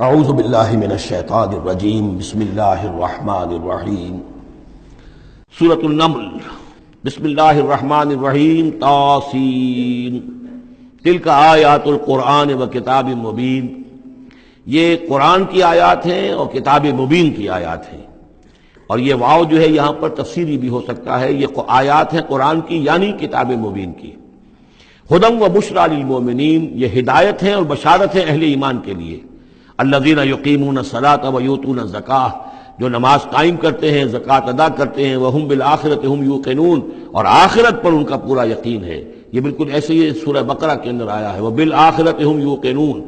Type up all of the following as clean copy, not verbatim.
اعوذ باللہ من الشیطان الرجیم بسم اللہ الرحمن الرحیم سورۃ النمل بسم اللہ الرحمن الرحیم طاسین تلک آیات القرآن و کتاب مبین، یہ قرآن کی آیات ہیں اور کتاب مبین کی آیات ہیں، اور یہ واو جو ہے یہاں پر تفسیری بھی ہو سکتا ہے، یہ آیات ہیں قرآن کی یعنی کتاب مبین کی۔ ہدی و بشریٰ للمومنین، یہ ہدایت ہیں اور بشارت ہیں اہل ایمان کے لیے۔ الذین یقیمون الصلاۃ و یؤتون الزکاۃ، جو نماز قائم کرتے ہیں، زکوٰۃ ادا کرتے ہیں، وہم بالآخرۃ ہم یوقنون، اور آخرت پر ان کا پورا یقین ہے۔ یہ بالکل ایسے ہی سورہ بقرہ کے اندر آیا ہے، وبالآخرۃ ہم یوقنون،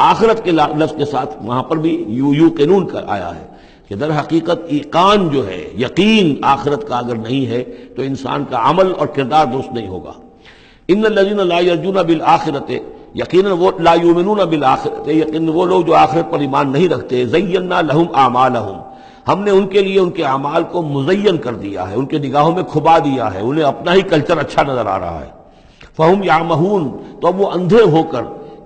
آخرت کے لفظ کے ساتھ وہاں پر بھی یوقنون کا آیا ہے کہ در حقیقت ایقان جو ہے، یقین آخرت کا اگر نہیں ہے تو انسان کا عمل اور کردار درست نہیں ہوگا۔ ان الذین لا یرجون بالآخرۃ، یقیناً وہ لا یؤمنون بالآخرۃ، یقیناً وہ لوگ جو آخرت پر ایمان نہیں رکھتے، زینا لہم اعمالہم، ہم نے ان کے لیے ان کے اعمال کو مزین کر دیا ہے، ان کے نگاہوں میں کھبا دیا ہے، انہیں اپنا ہی کلچر اچھا نظر آ رہا ہے۔ فہم یعمہون، تو اب وہ اندھے ہو کر،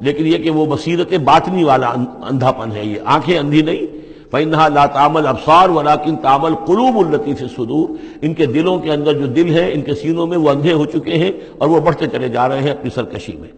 لیکن یہ کہ وہ بصیرت باطنی والا اندھا پن ہے، یہ آنکھیں اندھی نہیں۔ فإنها لا تعمى الأبصار ولكن تعمى القلوب التي في الصدور، ان کے دلوں کے اندر جو دل ہے، ان کے سینوں میں وہ اندھے ہو چکے ہیں اور وہ بڑھتے چلے جا رہے ہیں اپنی سرکشی میں۔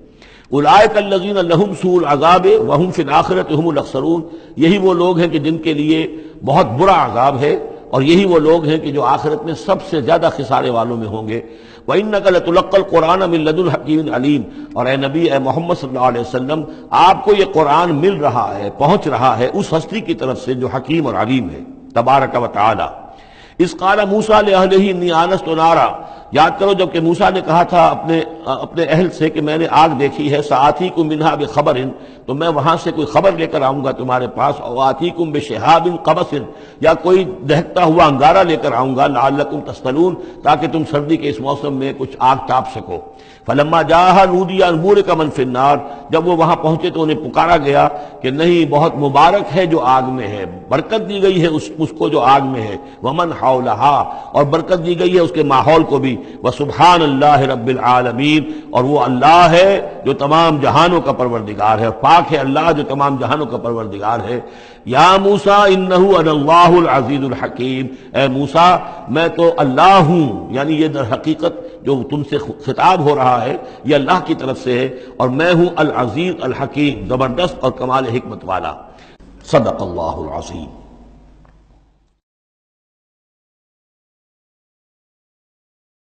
اولئک الذین لہم سوء العذاب وہم فی الآخرۃ ہم الاخسرون، یہی وہ لوگ ہیں کہ جن کے لیے بہت برا عذاب ہے، اور یہی وہ لوگ ہیں کہ جو آخرت میں سب سے زیادہ خسارے والوں میں ہوں گے۔ وَإِنَّكَ لَتُلَقَّى الْقُرْآنَ مِن لَّدُنْ حَكِيمٍ عَلِيمٍ، اور اے نبی، اے محمد صلی اللہ علیہ وسلم، آپ کو یہ قرآن مل رہا ہے، پہنچ رہا ہے اس ہستی کی طرف سے جو حکیم اور علیم ہے، تبارک و تعالی۔ اذ قال موسیٰ لأہلہ انی آنست نارا، یاد کرو جب کہ موسیٰ نے کہا تھا اپنے اہل سے کہ میں نے آگ دیکھی ہے، سآتیکم منہا بخبر، تو میں وہاں سے کوئی خبر لے کر آؤں گا تمہارے پاس، او آتیکم بشہاب قبس، یا کوئی دہکتا ہوا انگارہ لے کر آؤں گا، لعلکم تصطلون، تاکہ تم سردی کے اس موسم میں کچھ آگ تاپ سکو۔ فلما جاءها نودی ان بورک من فی النار، جب وہ وہاں پہنچے تو انہیں پکارا گیا کہ نہیں، بہت مبارک ہے جو آگ میں ہے، برکت دی گئی ہے اس کو جو آگ میں ہے، ومن حولہا، اور برکت دی گئی ہے اس کے ماحول کو بھی، وسبحان اللہ رب العالمین، اور وہ اللہ ہے جو تمام جہانوں کا پروردگار ہے، اور پاک ہے اللہ جو تمام جہانوں کا پروردگار ہے۔ یا موسیٰ انہ انا اللہ العزیز الحکیم، اے موسیٰ میں تو اللہ ہوں، یعنی یہ در حقیقت جو تم سے خطاب ہو رہا ہے یہ اللہ کی طرف سے ہے، اور میں ہوں العزیز الحکیم، زبردست اور کمال حکمت والا۔ صدق اللہ العظیم۔